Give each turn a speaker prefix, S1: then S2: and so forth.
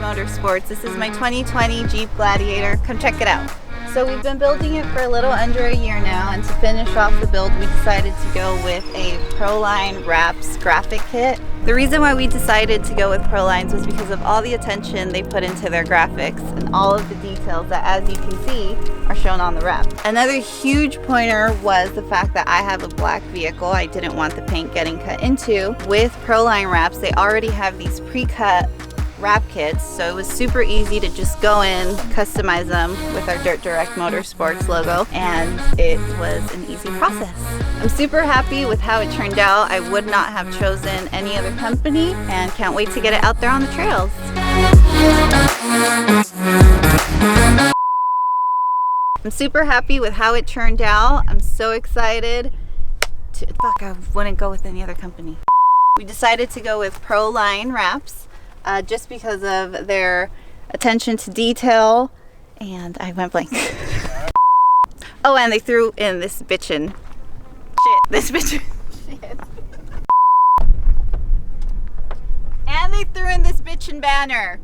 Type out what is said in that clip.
S1: Motorsports. This is my 2020 Jeep Gladiator. Come check it out. So we've been building it for a little under a year now, and to finish off the build we decided to go with a Proline Wraps graphic kit. The reason why we decided to go with Prolines was because of all the attention they put into their graphics and all of the details that, as you can see, are shown on the wrap. Another huge pointer was the fact that I have a black vehicle. I didn't want the paint getting cut into. With Proline Wraps, they already have these pre-cut wrap kits, so it was super easy to just go in, customize them with our Dirt Direct Motorsports logo, and it was an easy process. I'm super happy with how it turned out. I would not have chosen any other company and can't wait to get it out there on the trails. I'm super happy with how it turned out. I'm so excited to, I wouldn't go with any other company. We decided to go with Proline Wraps. Just because of their attention to detail, and I went blank. Oh, and they threw in this bitchin' shit. This bitchin' shit. And they threw in this bitchin' banner.